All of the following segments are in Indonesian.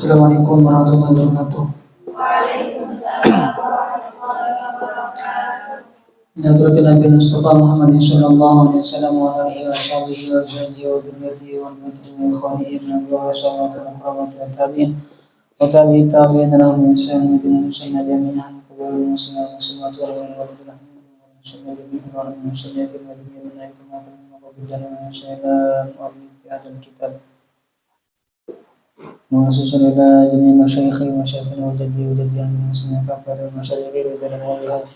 Assalamualaikum warahmatullahi wabarakatuh. Waalaikumsalam warahmatullahi wabarakatuh. Nabi Mustafa Muhammad sallallahu alaihi wasallam wa alihi wa sahbihi wa alihi wa dhurriyyatihi wa ummatihi wa ikhwanihi wa sallallahu tabi'in wa tabi'in lahum bi ihsan ila yaumil qiyamah jami'an wa muslimin muslimatu wa Masusun ila jami' masyayikhi masyayikhina wa jaddi wa jaddiyan muslimin kafir masyayikhi wa jaddiyan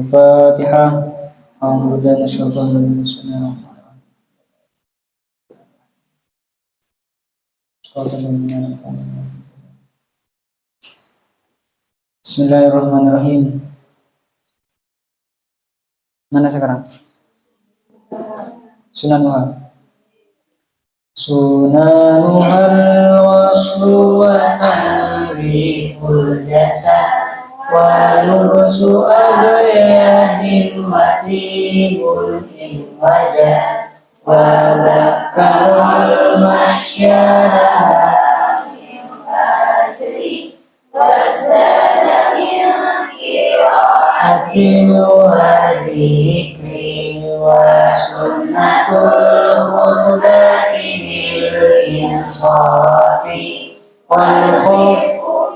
Al-Fatihah. A'udzu billahi minasyaitonir rajim. Bismillahirrahmanirrahim. Mana sekarang? Sunanuhal waslu wa ta'riful jasad wa lubsu abyadin matibul wajah wa bakarul masyaraha Min fajri wasdana min qira'ati atin wa dhikri wa sunnatul khutbati bil insati wal khawf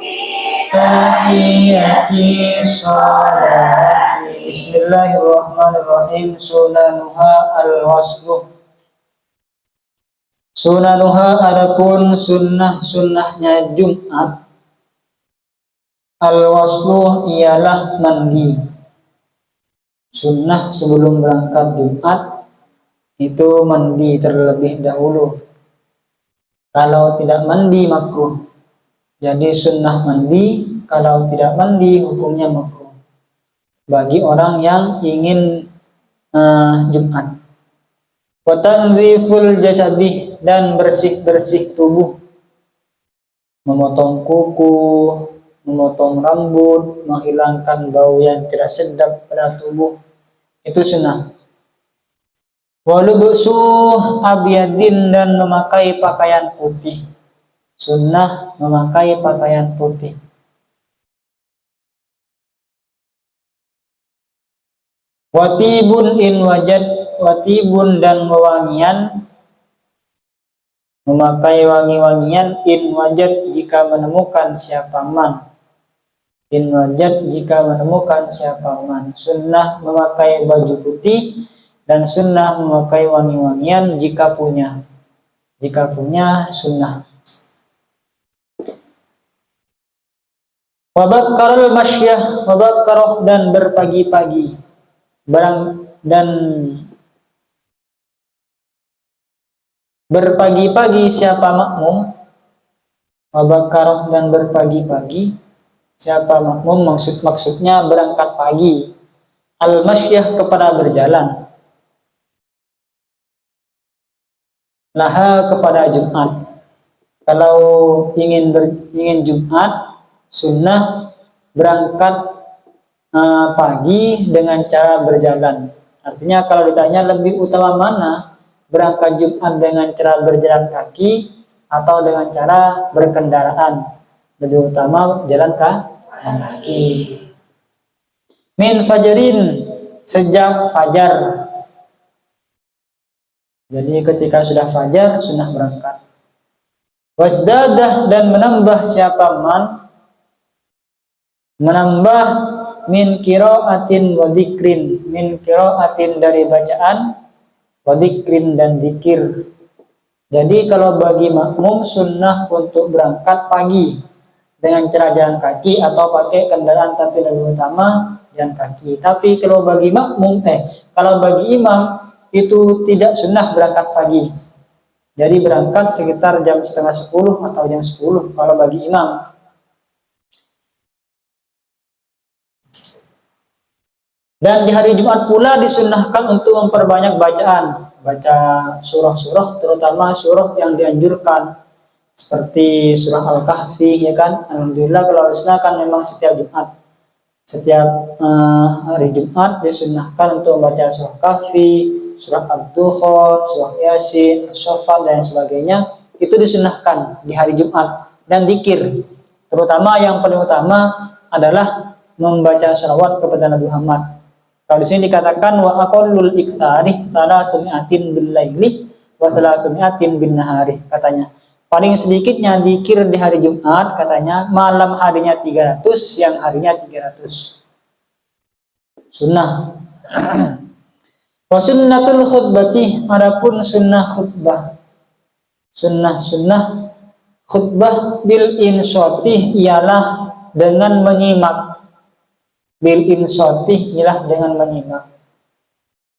tahiyati sholati. Bismillahirrahmanirrahim. Sunanuha al-waslu. Sunanuha adapun sunnahnya Jumat. Al-waslu ialah mandi. Sunnah sebelum berangkat Jumat itu mandi terlebih dahulu. Kalau tidak mandi makruh. Jadi sunnah mandi, kalau tidak mandi hukumnya makruh bagi orang yang ingin Jumat. Wa tanziful jasadi dan bersih-bersih tubuh. Memotong kuku, memotong rambut, menghilangkan bau yang tidak sedap pada tubuh. Itu sunnah. Wa lubsu abyadin dan memakai pakaian putih. Sunnah memakai pakaian putih. Watibun in wajad, watibun dan wewangian, memakai wangi-wangian in wajad jika menemukan siapa man. In wajad jika menemukan siapa man. Sunnah memakai baju putih dan sunnah memakai wangi-wangian jika punya. Jika punya sunnah. Wabakkarul masyah, wabakkaroh dan berpagi-pagi, dan berpagi-pagi siapa makmum. Wabakkaroh dan berpagi-pagi siapa makmum, maksudnya berangkat pagi. Al-masyah kepada berjalan. Laha kepada Jumat. Kalau ingin Jumat, sunnah berangkat pagi dengan cara berjalan. Artinya kalau ditanya lebih utama mana, berangkat Jumat dengan cara berjalan kaki atau dengan cara berkendaraan, lebih utama jalan kaki. Min fajrin, sejak fajar. Jadi ketika sudah fajar sunnah berangkat. Wasdadah dan menambah siapa man, menambah min qiraatin wa dzikrin, min qiraatin dari bacaan, wa dzikrin dan zikir. Jadi kalau bagi makmum sunnah untuk berangkat pagi dengan cara jalan kaki atau pakai kendaraan, tapi lebih utama jalan kaki. Tapi kalau bagi makmum kalau bagi imam itu tidak sunnah berangkat pagi. Jadi berangkat sekitar jam setengah 10 atau jam 10 kalau bagi imam. Dan di hari Jumat pula disunnahkan untuk memperbanyak bacaan, baca surah-surah, terutama surah yang dianjurkan seperti surah Al-Kahfi, ya kan. Alhamdulillah kalau sunnah kan memang setiap Jumat, setiap hari Jumat disunnahkan untuk membaca surah Kahfi, surah Ad-Dukhan, surah Yasin, As-Saffat dan sebagainya. itu disunahkan di hari Jumat, dan zikir terutama yang paling utama adalah membaca sholawat kepada Nabi Muhammad. Kalau di sini dikatakan wa aqallul iktsari salasumi'atin bil laili wa salasumi'atin bin nahari, katanya paling sedikitnya zikir di hari Jumat, katanya malam harinya 300, siang harinya 300. Sunnah. Wa sunnatul khutbati, adapun sunnah khutbah. Sunnah khutbah bil insyati ialah dengan menyimak. Bil insyati ialah dengan menyimak.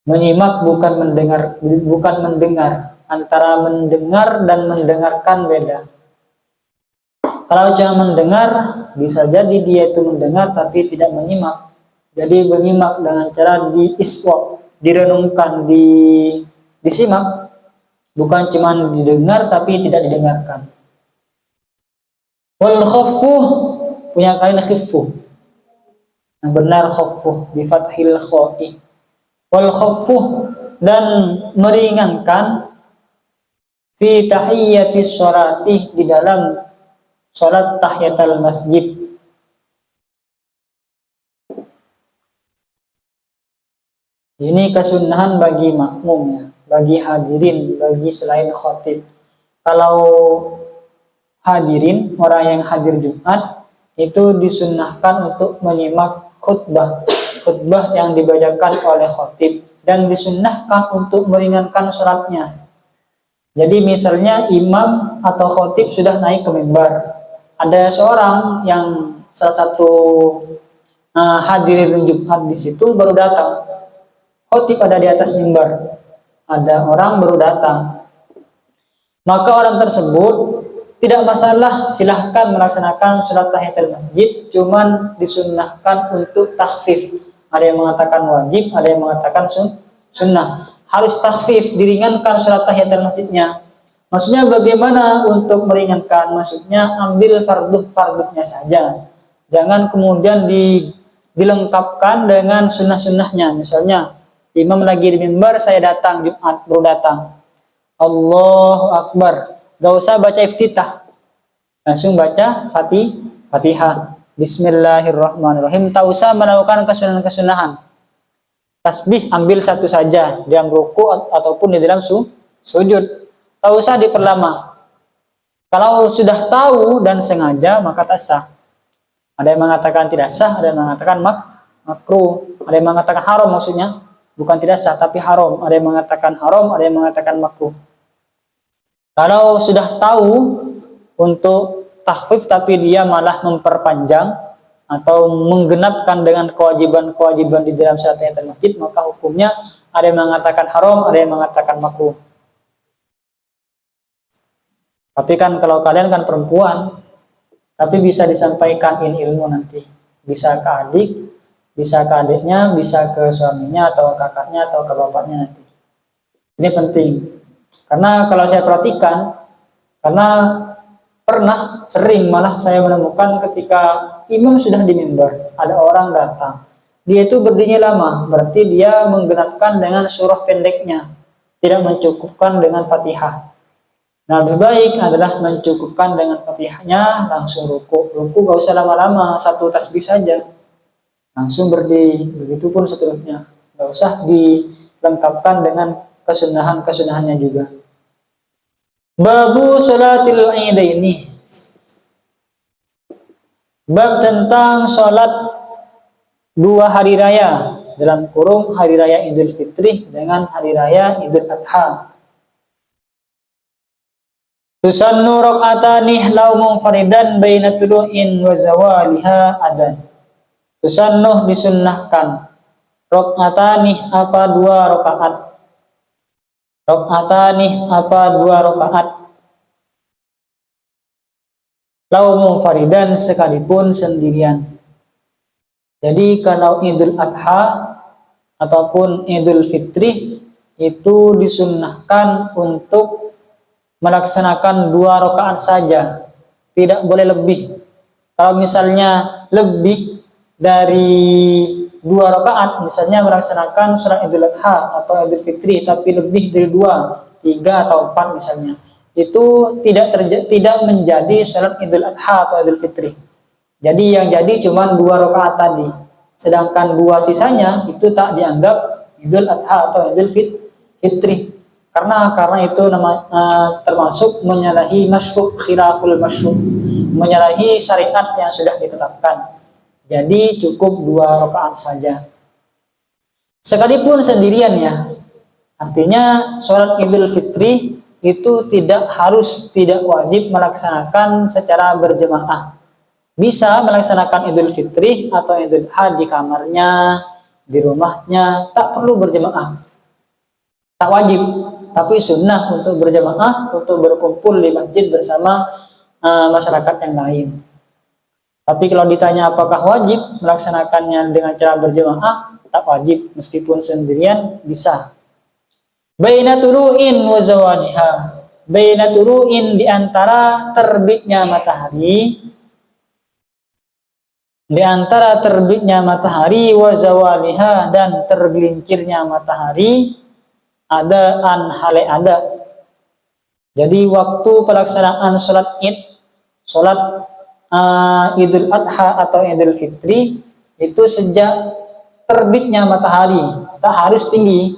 Menyimak bukan mendengar. Antara mendengar dan mendengarkan beda. Kalau cuma mendengar, bisa jadi dia itu mendengar tapi tidak menyimak. Jadi menyimak dengan cara diiswa, direnungkan, disimak, bukan cuma didengar tapi tidak didengarkan. Wal khaffu, punya kalian khiffu. Yang benar khaffu bi fathil kha'i. Wal khaffu, dan meringankan fi tahiyyatis sholati, di dalam sholat tahiyatul masjid. Ini kesunahan bagi makmum, ya, bagi hadirin, bagi selain khotib. Kalau hadirin, orang yang hadir Jumat, itu disunahkan untuk menyimak khutbah yang dibacakan oleh khotib, dan disunahkan untuk meringankan sholatnya. Jadi misalnya imam atau khotib sudah naik ke mimbar, ada seorang yang salah satu hadirin Jumat di situ baru datang. Khotib ada di atas mimbar, ada orang baru datang, maka orang tersebut tidak masalah, silahkan melaksanakan sholat tahiyatul masjid, cuman disunnahkan untuk takhfif. Ada yang mengatakan wajib, ada yang mengatakan sunnah. Harus takhfif, diringankan sholat tahiyatul masjidnya. Maksudnya bagaimana untuk meringankan? Maksudnya ambil farduhnya saja, jangan kemudian dilengkapkan dengan sunnah-sunnahnya. Misalnya imam lagi di mimbar, saya datang Jumat, baru datang, Allahu Akbar, gak usah baca iftitah, langsung baca Fatihah, Bismillahirrahmanirrahim. Tak usah melakukan kesunahan-kesunahan. Tasbih ambil satu saja, di dalam ruku ataupun di dalam sujud. Tak usah diperlama. Kalau sudah tahu dan sengaja, maka tak sah. Ada yang mengatakan tidak sah, ada yang mengatakan makruh, ada yang mengatakan haram, maksudnya bukan tidak sah tapi haram. Ada yang mengatakan haram, ada yang mengatakan makruh. Kalau sudah tahu untuk takhfif tapi dia malah memperpanjang atau menggenapkan dengan kewajiban-kewajiban di dalam sholat tahiyatul masjid, maka hukumnya ada yang mengatakan haram, ada yang mengatakan makruh. Tapi kan kalau kalian kan perempuan, tapi bisa disampaikan ini ilmu nanti, bisa ke adik, bisa ke adiknya, bisa ke suaminya atau kakaknya atau ke bapaknya nanti. Ini penting. Karena kalau saya perhatikan, karena pernah sering malah saya menemukan ketika imam sudah di mimbar, ada orang datang. Dia itu berdiri lama, berarti dia menggenapkan dengan surah pendeknya, tidak mencukupkan dengan Fatihah. Nah, lebih baik adalah mencukupkan dengan Fatihahnya, langsung ruku. Ruku gak usah lama-lama, satu tasbih saja. Langsung berdiri, begitupun seterusnya. Gak usah dilengkapkan dengan kesunahan-kesunahannya juga. Babu sholatil idaini. Bab tentang sholat dua hari raya, dalam kurung hari raya Idul Fitri dengan hari raya Idul Adha. Tusannu raq'atani law munfaridan baina tulu'in wa zawaliha adan. Tusannuh disunnahkan. Raq'atani apa dua rakaat. Raq'atani apa dua rakaat. Law munfaridan sekalipun sendirian. Jadi kalau Idul Adha ataupun Idul Fitri itu disunnahkan untuk melaksanakan dua rakaat saja, tidak boleh lebih. Kalau misalnya lebih dari dua rakaat, misalnya melaksanakan sholat Idul Adha atau Idul Fitri, tapi lebih dari dua, tiga atau empat misalnya, itu tidak menjadi sholat Idul Adha atau Idul Fitri. Jadi yang jadi cuma 2 rakaat tadi. Sedangkan 2 sisanya itu tak dianggap Idul Adha atau Idul Fitri. Karena itu termasuk menyalahi masyru' khilaful masyru', menyalahi syariat yang sudah ditetapkan. Jadi cukup 2 rakaat saja. Sekalipun sendirian ya. Artinya sholat Idul Fitri itu tidak wajib melaksanakan secara berjemaah. Bisa melaksanakan Idul Fitri atau Idul Adha di kamarnya, di rumahnya, tak perlu berjemaah. Tak wajib, tapi sunnah untuk berjemaah, untuk berkumpul di masjid bersama masyarakat yang lain. Tapi kalau ditanya apakah wajib melaksanakannya dengan cara berjemaah, tak wajib, meskipun sendirian bisa. Baina tulu'in wa zawaliha. Baina tulu'in, di antara terbitnya matahari, di antara terbitnya matahari, wa zawaliha, dan tergelincirnya matahari, ada. Jadi waktu pelaksanaan sholat Id, sholat Idul Adha atau Idul Fitri itu sejak terbitnya matahari, tak harus tinggi,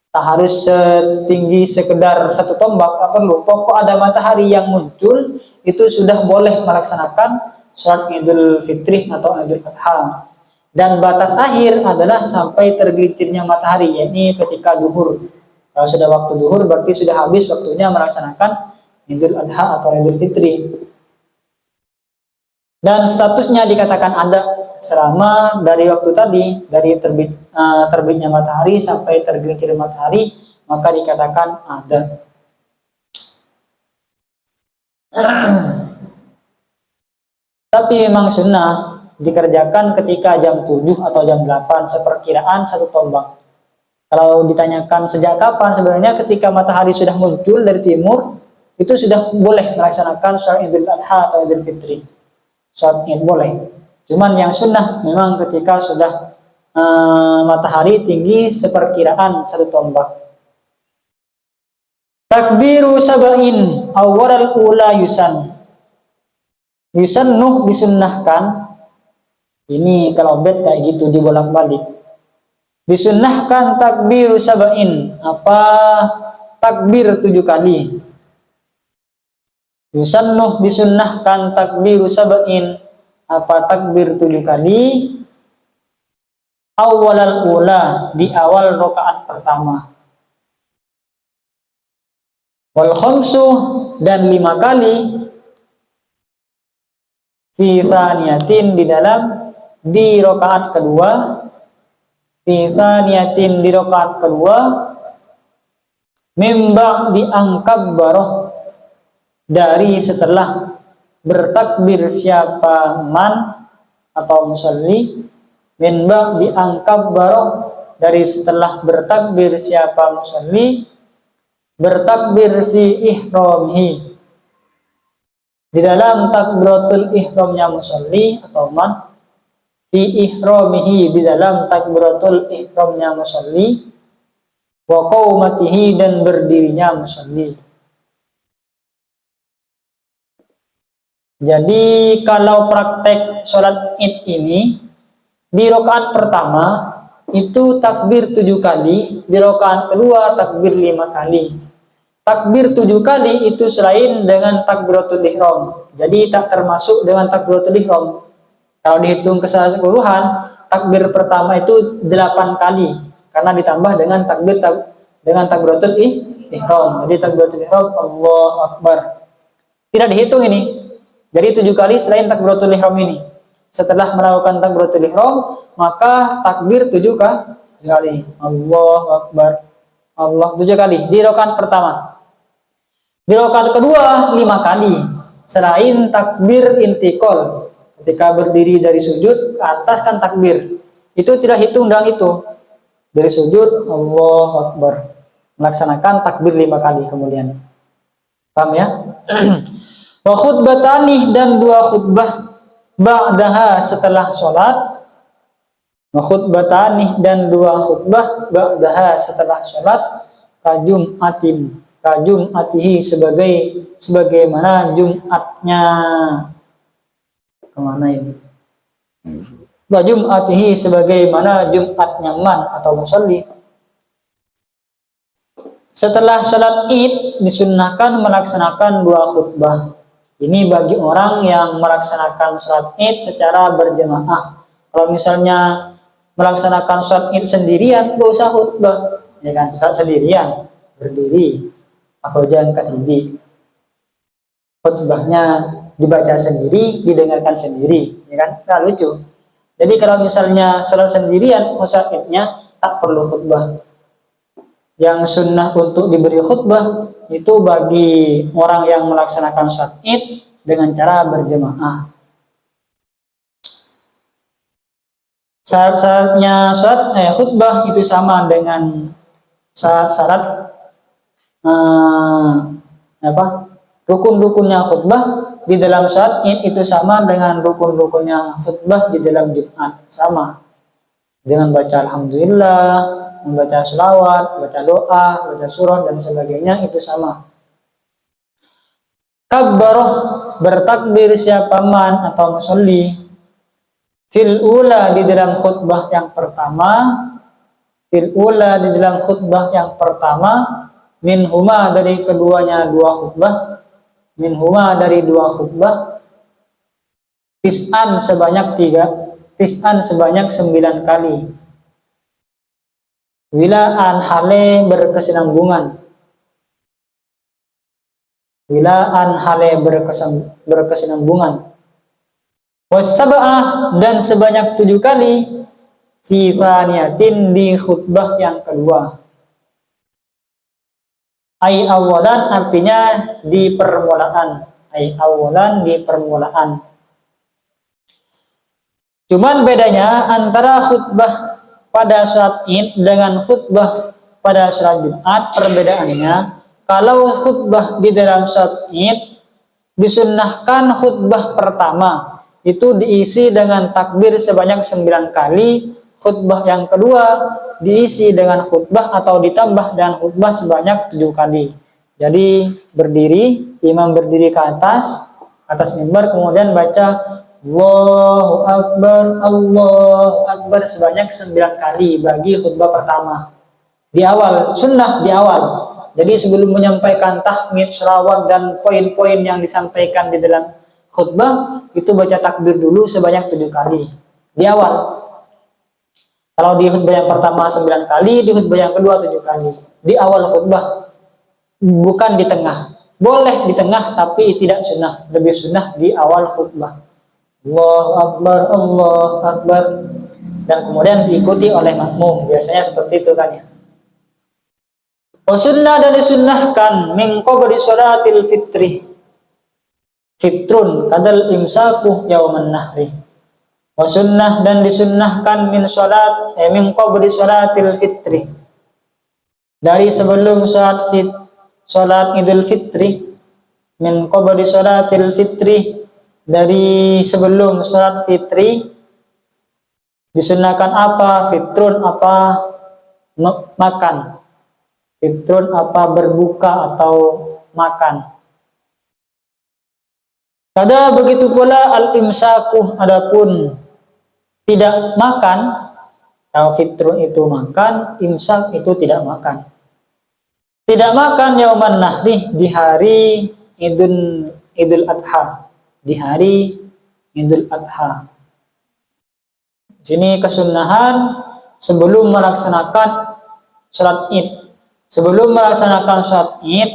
tak harus setinggi sekedar 1 tombak, tak perlu. Pokok ada matahari yang muncul itu sudah boleh melaksanakan sholat Idul Fitri atau Idul Adha. Dan batas akhir adalah sampai tergelincirnya matahari, yakni ketika duhur. Kalau sudah waktu duhur berarti sudah habis waktunya melaksanakan Idul Adha atau Idul Fitri. Dan statusnya dikatakan ada selama dari waktu tadi, dari terbitnya matahari sampai tergelincir matahari, maka dikatakan ada. Tapi memang sunnah dikerjakan ketika jam 7 atau jam 8, seperkiraan 1 tombak. Kalau ditanyakan sejak kapan, sebenarnya ketika matahari sudah muncul dari timur, itu sudah boleh melaksanakan sholat Idul Adha atau Idul Fitri. Sholat Id boleh. Cuman yang sunnah memang ketika sudah matahari tinggi seperkiraan 1 tombak. Takbiru sab'in awwalal ula yusannuh, disunnahkan. Ini kalau bed kayak gitu dibolak-balik. Disunnahkan takbiru sab'in, apa takbir 7 kali. Yusannuh, disunnahkan takbiru sab'in, apa takbir 7 kali. Awwalal ula, di awal rakaat pertama. Wal khamsu, dan 5 kali. Fi thaniyatin, di rakaat kedua. Fi thaniyatin, di rakaat kedua. Mimba diangkab baroh, dari setelah bertakbir siapa man atau musalli. Mimba diangkab baroh, dari setelah bertakbir siapa musalli. Bertakbir fi ihramihi, di dalam takbiratul ihramnya musalli atau man. Fi ihramihi, di dalam takbiratul ihramnya musalli. Wa qaumatihi, dan berdirinya musalli. Jadi kalau praktek sholat Id ini, di rakaat pertama itu takbir 7 kali, di rakaat kedua takbir 5 kali. Takbir 7 kali itu selain dengan takbiratul ihram. Jadi tak termasuk dengan takbiratul ihram. Kalau dihitung keseluruhan, takbir pertama itu 8 kali karena ditambah dengan takbiratul ihram. Jadi takbiratul ihram Allahu Akbar. Tidak dihitung ini. Jadi 7 kali selain takbiratul ihram ini. Setelah melakukan takbiratul ihram, maka takbir 7 kali. Allahu Akbar. Allah 7 kali di rakaat pertama. Di rakaat kedua 5 kali selain takbir intikal. Ketika berdiri dari sujud ke atas kan takbir. Itu tidak hitung dengan itu. Dari sujud Allahu Akbar. Melaksanakan takbir 5 kali kemudian. Paham ya? Wa khutbatani, dan 2 khutbah ba'daha, setelah sholat. Wa khutbatani, dan 2 khutbah ba'daha, setelah sholat. Kajum'atin, ka Jum'atihi sebagaimana Jumatnya. Kemana ini? Ka Jum'atihi sebagaimana Jumatnya man atau musalli. Setelah sholat Id disunnahkan melaksanakan 2 khutbah. Ini bagi orang yang melaksanakan sholat Id secara berjamaah. Kalau misalnya melaksanakan sholat Id sendirian, gak usah khutbah, ya kan? Sholat sendirian, berdiri, atau jangan katibi. Khutbahnya dibaca sendiri, didengarkan sendiri, ya kan? Nah, lucu. Jadi kalau misalnya sholat sendirian, sholat Idnya tak perlu khutbah. Yang sunnah untuk diberi khutbah itu bagi orang yang melaksanakan sholat Id dengan cara berjamaah. Syarat-syaratnya sholat khutbah itu sama dengan syarat-syarat rukun-rukunnya khutbah di dalam sholat Id itu sama dengan rukun-rukunnya khutbah di dalam Jumat, sama dengan baca alhamdulillah, membaca selawat, baca doa, baca surah dan sebagainya, itu sama. Kabbaroh, bertakbir siapa man atau musolli fil ula di dalam khutbah yang pertama, fil ula di dalam khutbah yang pertama, min huma dari keduanya 2 khutbah, min huma dari 2 khutbah, tis'an sebanyak 3, tis'an sebanyak 9 kali. Wilaan hale berkesinambungan. Wilaan hale berkesinambungan. Wasab'ah dan sebanyak 7 kali fi thaniyatin di khutbah yang kedua. Ai awalan artinya di permulaan. Ai awalan di permulaan. Cuman bedanya antara khutbah pada sholat Id dengan khutbah pada sholat Jumat, perbedaannya kalau khutbah di dalam sholat Id disunnahkan khutbah pertama itu diisi dengan takbir sebanyak 9 kali, khutbah yang kedua diisi dengan khutbah atau ditambah dengan khutbah sebanyak 7 kali. Jadi berdiri, imam berdiri ke atas mimbar, kemudian baca Allahu Akbar sebanyak 9 kali bagi khutbah pertama. Di awal, sunnah di awal. Jadi sebelum menyampaikan tahmid, sholawat dan poin-poin yang disampaikan di dalam khutbah, itu baca takbir dulu sebanyak 7 kali. Di awal. Kalau di khutbah yang pertama 9 kali, di khutbah yang kedua 7 kali. Di awal khutbah, bukan di tengah. Boleh di tengah, tapi tidak sunnah. Lebih sunnah di awal khutbah. Allahu Akbar, dan kemudian diikuti oleh makmum, biasanya seperti itu kan ya. Sunnah dan disunnahkan min qabli sholatil fitri, fitrun kadal imsaku yauman nahri. Sunnah dan disunnahkan min qabli sholatil fitri, dari sebelum sholat Idul Fitri, min qabli sholatil fitri, dari sebelum sholat fitri disunnahkan apa? Fitrun apa? Makan. Fitrun apa? Berbuka atau makan. Kada begitu pula al-imsaku, adapun tidak makan. Kalau fitrun itu makan, imsak itu tidak makan. Tidak makan yauman nahri, di hari Idul Adha. Di hari Idul Adha. Di sini kesunahan sebelum melaksanakan sholat Id. Sebelum melaksanakan sholat Id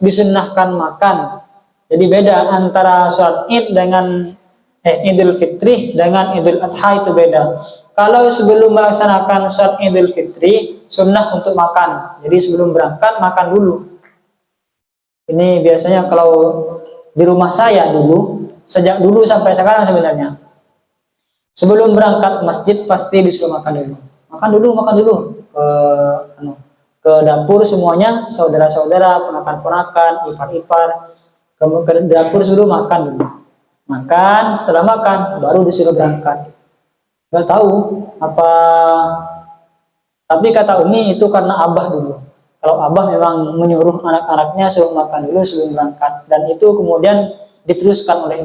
disunnahkan makan. Jadi beda antara sholat Id dengan Idul Fitri dengan Idul Adha, itu beda. Kalau sebelum melaksanakan sholat Idul Fitri sunnah untuk makan. Jadi sebelum berangkat makan dulu. Ini biasanya kalau di rumah saya dulu, sejak dulu sampai sekarang sebenarnya, sebelum berangkat masjid pasti disuruh makan dulu. Makan dulu ke dapur semuanya, saudara-saudara, ponakan-ponakan, ipar-ipar, ke dapur sebelum makan dulu. Makan, setelah makan baru disuruh berangkat. Gak tahu apa, tapi kata Umi itu karena abah dulu. Kalau abah memang menyuruh anak-anaknya suruh makan dulu sebelum berangkat, dan itu kemudian diteruskan oleh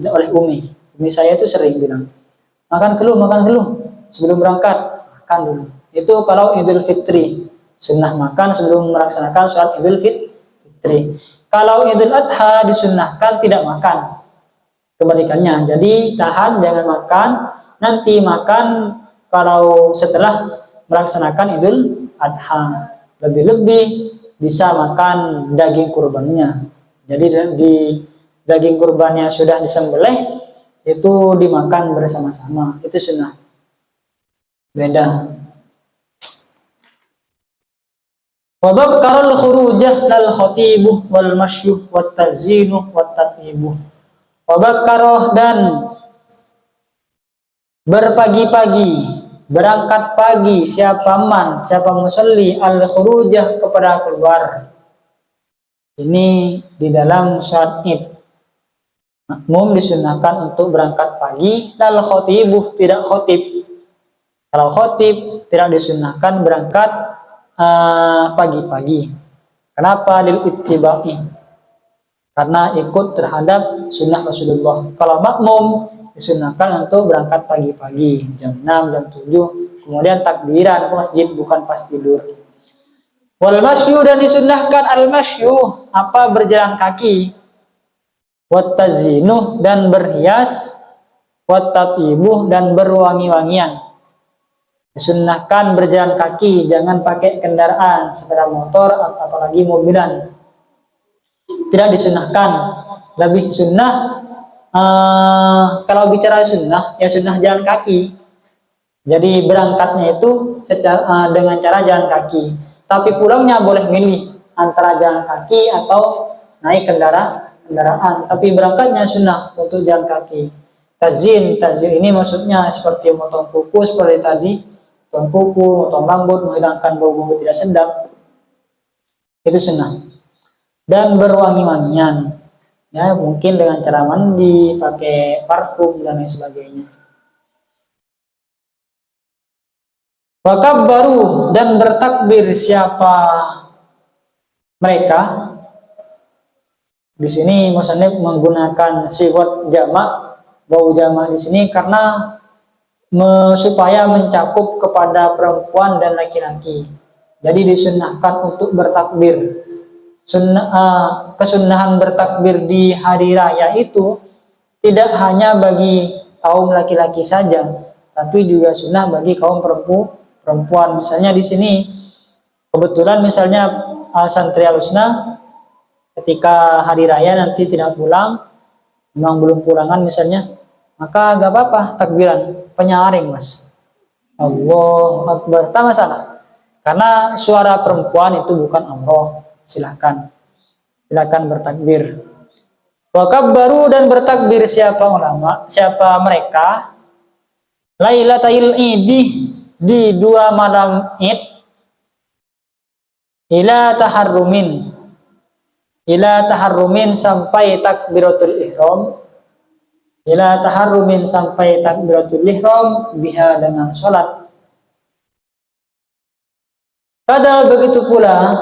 oleh Umi. Umi saya itu sering bilang, makan dulu sebelum berangkat, makan dulu. Itu kalau Idul Fitri, sunnah makan sebelum melaksanakan sholat Idul Fitri. Kalau Idul Adha disunnahkan tidak makan, kebalikannya. Jadi tahan, jangan makan, nanti makan kalau setelah melaksanakan Idul Adha. Lebih-lebih bisa makan daging kurbannya. Jadi di daging kurbannya sudah disembelih, itu dimakan bersama-sama. Itu sunnah. Beda. Wa dzakara al-khurujah lal khatibuh wal masyuh wat tazinuh wat tatibuh. Wa dzakara, dan berpagi-pagi, berangkat pagi siapa musalli al-khurujah, kepada keluar. Ini di dalam sholat Id. Makmum disunahkan untuk berangkat pagi, lal khotibuh, tidak khotib. Kalau khotib tidak disunahkan berangkat pagi-pagi. Kenapa? Lil ittiba'i, karena ikut terhadap sunnah Rasulullah. Kalau makmum disunahkan untuk berangkat pagi-pagi, jam 6, jam 7, kemudian takbiran ke masjid, bukan pas tidur. Wal masyu, dan disunahkan al masyu, apa, berjalan kaki. Wat tazinuh, dan berhias. Wat tatibuh, dan berwangi-wangian. Disunahkan berjalan kaki, jangan pakai kendaraan, sepeda motor, apalagi mobilan. Tidak disunahkan. Lebih sunnah, kalau bicara sunnah, ya sunnah jalan kaki. Jadi berangkatnya itu dengan cara jalan kaki. Tapi pulangnya boleh milih antara jalan kaki atau naik kendaraan. Tapi berangkatnya sunnah untuk jalan kaki. Tazin ini maksudnya seperti motong kuku seperti tadi, motong kuku, motong rambut, menghilangkan bau-bau tidak sedap. Itu sunnah. Dan berwangi-wangian. Ya, mungkin dengan cara mandi, pakai parfum dan lain sebagainya. Wakabbaru, dan bertakbir siapa mereka. Di sini musannif menggunakan sigot jamak, bau jamak di sini karena supaya mencakup kepada perempuan dan laki-laki. Jadi disunahkan untuk bertakbir. Kesunahan bertakbir di hari raya itu tidak hanya bagi kaum laki-laki saja, tapi juga sunnah bagi kaum perempuan. Misalnya di sini kebetulan misalnya santri Al-Husna ketika hari raya nanti tidak pulang, memang belum pulangan misalnya, maka gak apa-apa takbiran penyaring, mas. Allahu Akbar, tak masalah. Karena suara perempuan itu bukan Allah. Silakan bertakbir. Wakabbaru, dan bertakbir siapa mereka Lailatul Idi, di 2 malam Id, ila taharrumin sampai takbiratul ihram, biha, dengan sholat. Pada begitu pula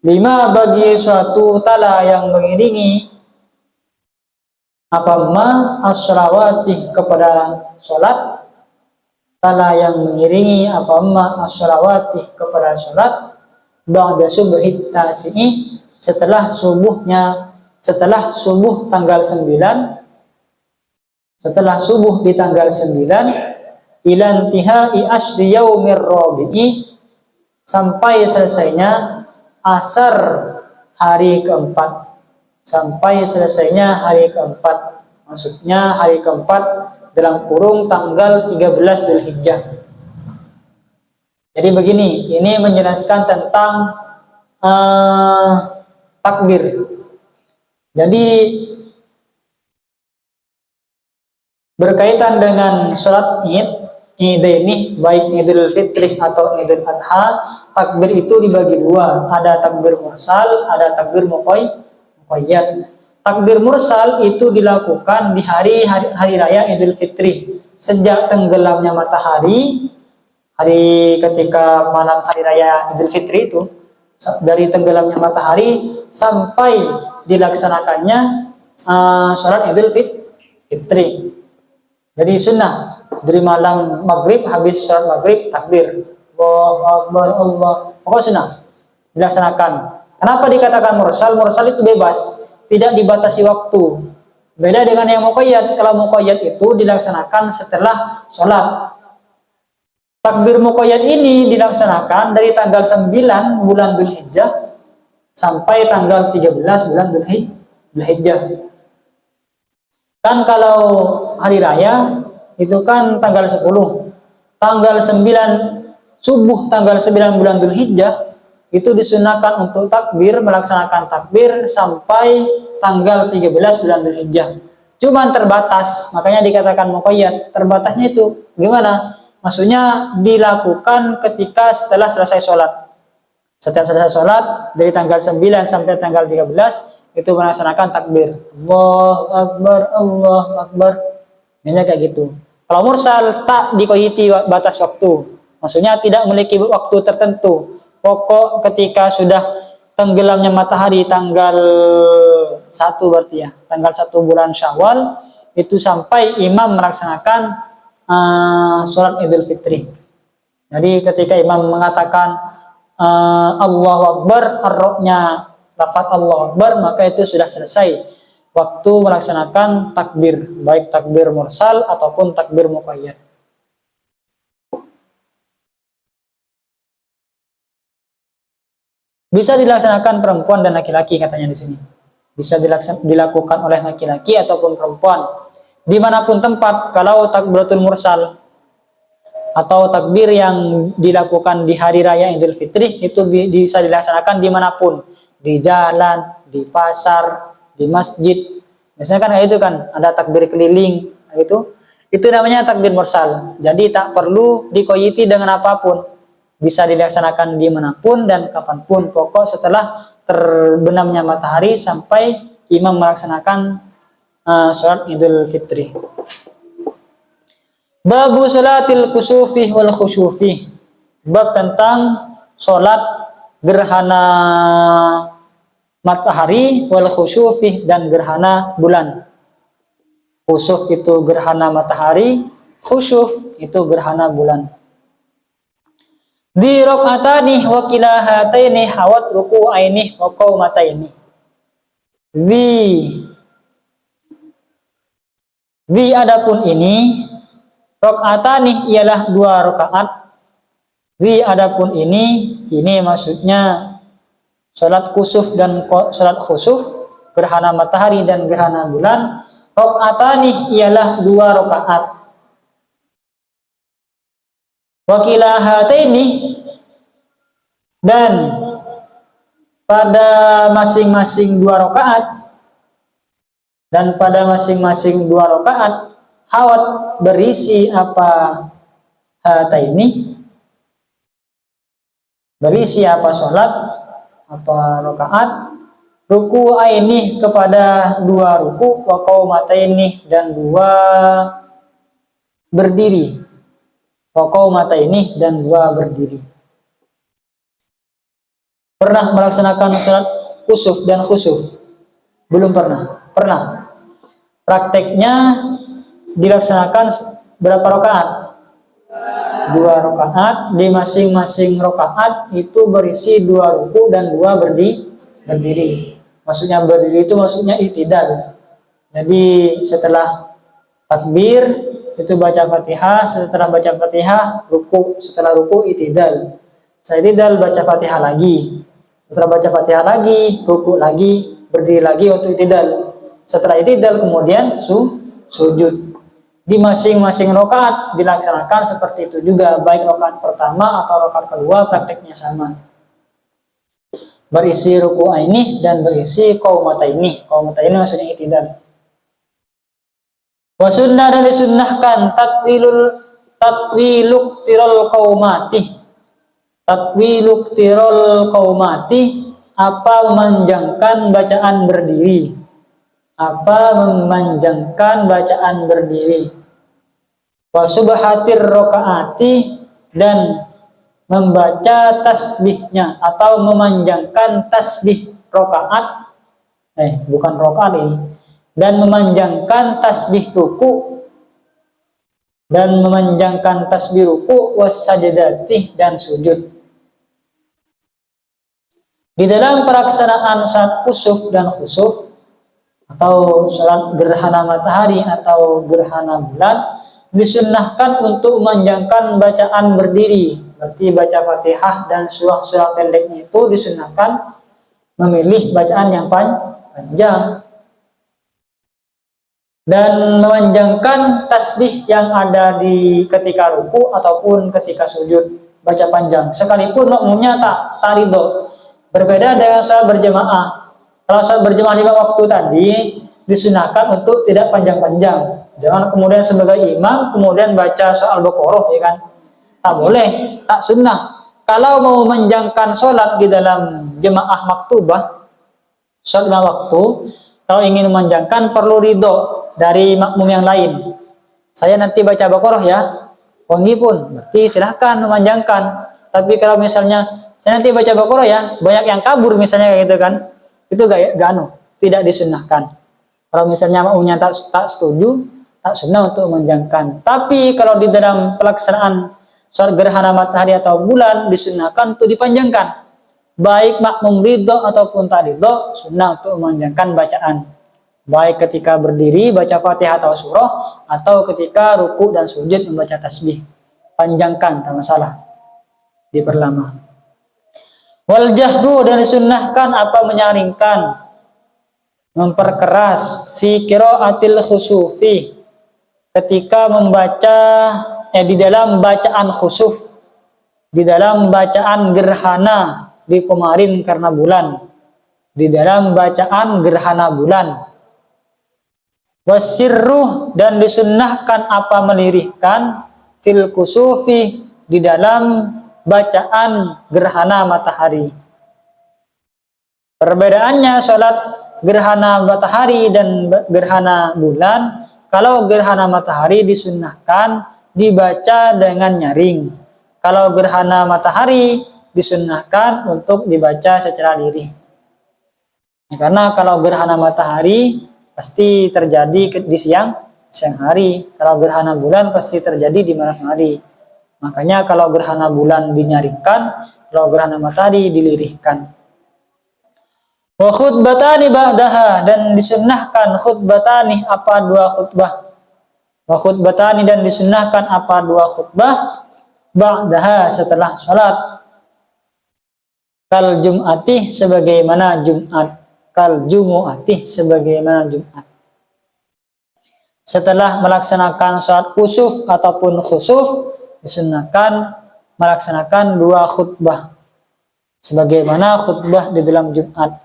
lima, bagi suatu tala yang mengiringi as-sholawati, kepada sholat. Tala yang mengiringi as-sholawati, kepada sholat. Ba'da subhit tasi'i, setelah subuh tanggal 9, setelah subuh di tanggal 9, ilantihai asri yaumir rabi'i, sampai selesainya asar hari keempat. Maksudnya hari keempat dalam kurung tanggal 13 Dzulhijjah. Jadi begini, ini menjelaskan tentang takbir. Jadi berkaitan dengan sholat ini, baik Idul Fitri atau Idul Adha, takbir itu dibagi 2. Ada takbir mursal, ada takbir muqayyad. Takbir mursal itu dilakukan di hari raya Idul Fitri, sejak tenggelamnya matahari hari ketika malam hari raya Idul Fitri itu, dari tenggelamnya matahari sampai dilaksanakannya sholat Idul Fitri. Jadi sunnah dari malam maghrib habis sholat maghrib takbir Allahu Akbar Allah, pokoknya sunnah dilaksanakan. Kenapa dikatakan mursal? Mursal itu bebas, tidak dibatasi waktu. Beda dengan yang muqayyad. Kalau muqayyad itu dilaksanakan setelah sholat. Takbir muqayyad ini dilaksanakan dari tanggal 9 bulan Dzulhijjah sampai tanggal 13 bulan Dzulhijjah. Kan kalau hari raya itu kan tanggal 10. Tanggal 9 subuh tanggal 9 bulan Dzulhijjah itu disunahkan untuk takbir, melaksanakan takbir sampai tanggal 13 bulan Dzulhijjah. Cuman terbatas, makanya dikatakan muqayyad. Terbatasnya itu gimana? Maksudnya dilakukan ketika setelah selesai sholat. Setiap selesai sholat dari tanggal 9 sampai tanggal 13 itu melaksanakan takbir. Allahu Akbar, Allahu Akbar. Ini kayak gitu. Kalau mursal tak dikoyiti batas waktu. Maksudnya tidak memiliki waktu tertentu. Pokok ketika sudah tenggelamnya matahari tanggal 1 berarti ya. Tanggal 1 bulan Syawal itu sampai imam melaksanakan sholat Idul Fitri. Jadi ketika imam mengatakan Allahu Akbar, ar-rohnya lafaz Allahu Akbar, maka itu sudah selesai waktu melaksanakan takbir, baik takbir mursal ataupun takbir muqayyad. Bisa dilaksanakan perempuan dan laki-laki katanya di sini. Bisa dilakukan oleh laki-laki ataupun perempuan. Dimanapun tempat, kalau takbiratul mursal atau takbir yang dilakukan di hari raya Idul Fitri itu bisa dilaksanakan dimanapun, di jalan, di pasar, di masjid. Biasanya kan kayak itu kan, ada takbir keliling, itu namanya takbir mursal. Jadi tak perlu dikoyiti dengan apapun, bisa dilaksanakan dimanapun dan kapanpun. Pokok setelah terbenamnya matahari sampai imam melaksanakan sholat Idul Fitri. Babu sholatil kusufi wal khusufi. Bab tentang sholat gerhana matahari wal khusufi dan gerhana bulan. Khusuf itu gerhana matahari, khusuf itu gerhana bulan. Di rakaatani wa kilahataini hawat ruku'aini wa qaumataini. Di adapun ini rakaatani ialah 2 rakaat. Di adapun ini maksudnya salat kusuf dan salat khusuf, gerhana matahari dan gerhana bulan. Rakaatani ialah 2 rakaat. Wa kilahataini, dan pada masing-masing 2 rakaat, dan pada masing-masing 2 rakaat hawat berisi apa hataini, berisi apa sholat, apa rakaat, ruku aini kepada 2 ruku, wa qaumataini dan 2 berdiri, wa qaumataini dan 2 berdiri. Pernah melaksanakan sholat kusuf dan khusuf? Belum pernah? Pernah. Prakteknya dilaksanakan berapa rakaat? 2 rakaat. Di masing-masing rakaat itu berisi 2 ruku dan 2 berdiri. Maksudnya berdiri itu maksudnya i'tidal. Jadi setelah takbir itu baca Fatihah, setelah baca Fatihah ruku, setelah ruku i'tidal. Setelah i'tidal baca Fatihah lagi. Setelah baca Fatihah lagi, ruku lagi, berdiri lagi untuk i'tidal. Setelah i'tidal kemudian sujud. Di masing-masing rakaat dilaksanakan seperti itu juga, baik rakaat pertama atau rakaat kedua prakteknya sama. Berisi ruku ini dan berisi qaumataini. Qaumataini maksudnya i'tidal. Wa sunnah, dan disunnahkan takwiluk tirol qaumati. Takwiluk tirol qaumati, apa memanjangkan bacaan berdiri. Apa memanjangkan bacaan berdiri. Wa subhatir rakaati, dan membaca tasbihnya atau memanjangkan tasbih rokaat, bukan rokaat ini, dan memanjangkan tasbih ruku dan memanjangkan tasbih ruku wassajadatih dan sujud. Di dalam pelaksanaan salat kusuf dan khusuf atau salat gerhana matahari atau gerhana bulan disunnahkan untuk memanjangkan bacaan berdiri, berarti baca Fatihah dan surah-surah pendeknya itu disunnahkan memilih bacaan yang panjang dan memanjangkan tasbih yang ada di ketika ruku ataupun ketika sujud, baca panjang sekalipun makmumnya tak ridho. Berbeda dengan salat berjamaah. Kalau salat berjamaah 5 waktu tadi disunahkan untuk tidak panjang-panjang. Jangan kemudian sebagai imam kemudian baca soal Al-Baqarah, ya kan? Tak boleh, tak sunnah. Kalau mau memanjangkan sholat di dalam jemaah maktubah, sholat 5 waktu, kalau ingin memanjangkan perlu ridho dari makmum yang lain. Saya nanti baca Baqarah ya, wangi pun, berarti silahkan memanjangkan. Tapi kalau misalnya saya nanti baca Baqarah ya, banyak yang kabur misalnya gitu kan, itu tidak disunnahkan. Kalau misalnya makmumnya tak setuju, tak sunnah untuk memanjangkan. Tapi kalau di dalam pelaksanaan salat gerhana matahari atau bulan disunnahkan untuk dipanjangkan. Baik makmum ridho ataupun tak ridho, sunnah untuk memanjangkan bacaan. Baik ketika berdiri baca Fatihah atau surah, atau ketika ruku dan sujud membaca tasbih. Panjangkan, tak masalah. Diperlama. Wal jahru, dan disunnahkan apa menyaringkan, memperkeras fi qiraatil khusufi, ketika membaca di dalam bacaan khusuf, di dalam bacaan gerhana di kemarin karena bulan, di dalam bacaan gerhana bulan. Wasirruh, dan disunnahkan apa melirihkan fil kusufi, di dalam bacaan gerhana matahari. Perbedaannya salat gerhana matahari dan gerhana bulan, kalau gerhana matahari disunnahkan dibaca dengan nyaring. Kalau gerhana matahari disunnahkan untuk dibaca secara lirih. Karena kalau gerhana matahari pasti terjadi di siang hari. Kalau gerhana bulan pasti terjadi di malam hari. Makanya kalau gerhana bulan dinyaringkan, kalau gerhana matahari dilirihkan. Wa khutbatani ba'daha, dan disunnahkan khutbatani apa 2 khutbah. Wa khutbatani, dan disunnahkan apa 2 khutbah ba'daha setelah salat. Kal jum'ati, sebagaimana Jumat. Kal jumu'ati, sebagaimana Jumat. Setelah melaksanakan salat kusuf ataupun khusuf, disunnahkan melaksanakan 2 khutbah sebagaimana khutbah di dalam Jumat.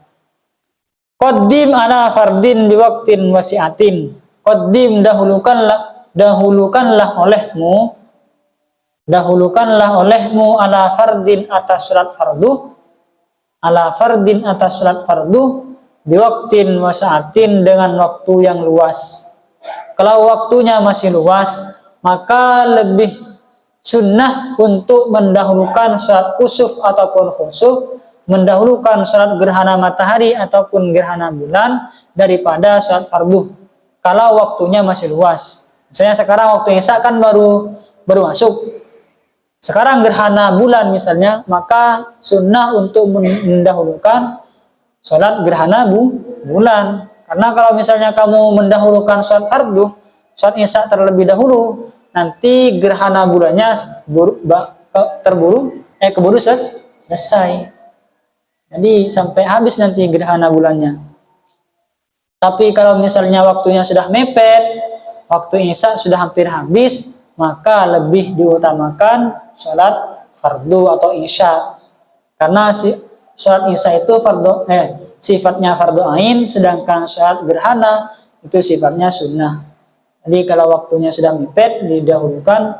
Qaddim ala fardin biwaktin wasi'atin. Qaddim, dahulukanlah olehmu ala fardin atas salat fardu, ala fardin atas salat fardu biwaktin wasi'atin, dengan waktu yang luas. Kalau waktunya masih luas, maka lebih sunnah untuk mendahulukan salat kusuf ataupun khusuf, mendahulukan salat gerhana matahari ataupun gerhana bulan daripada salat fardu. Kalau waktunya masih luas. Misalnya sekarang waktu Isya kan baru masuk. Sekarang gerhana bulan misalnya, maka sunnah untuk mendahulukan salat gerhana bulan. Karena kalau misalnya kamu mendahulukan salat fardu, salat Isya terlebih dahulu, nanti gerhana bulannya keburu selesai. Jadi sampai habis nanti gerhana bulannya. Tapi kalau misalnya waktunya sudah mepet, waktu Isya sudah hampir habis, maka lebih diutamakan salat fardu atau Isya. Karena salat Isya itu sifatnya fardu ain, sedangkan salat gerhana itu sifatnya sunnah. Jadi kalau waktunya sudah mepet, didahulukan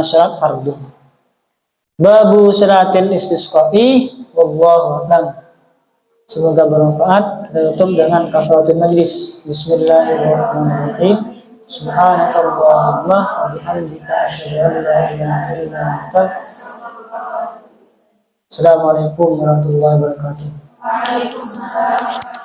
salat fardu. Babu salatil istisqa'i, wallahu a'lam. Semoga bermanfaat. Kita tutup dengan kafaratul majlis. Bismillahirrahmanirrahim. Subhanakallahumma wa bihamdika asyhadu an la ilaha illa anta. Assalamualaikum warahmatullahi wabarakatuh. Waalaikumsalam.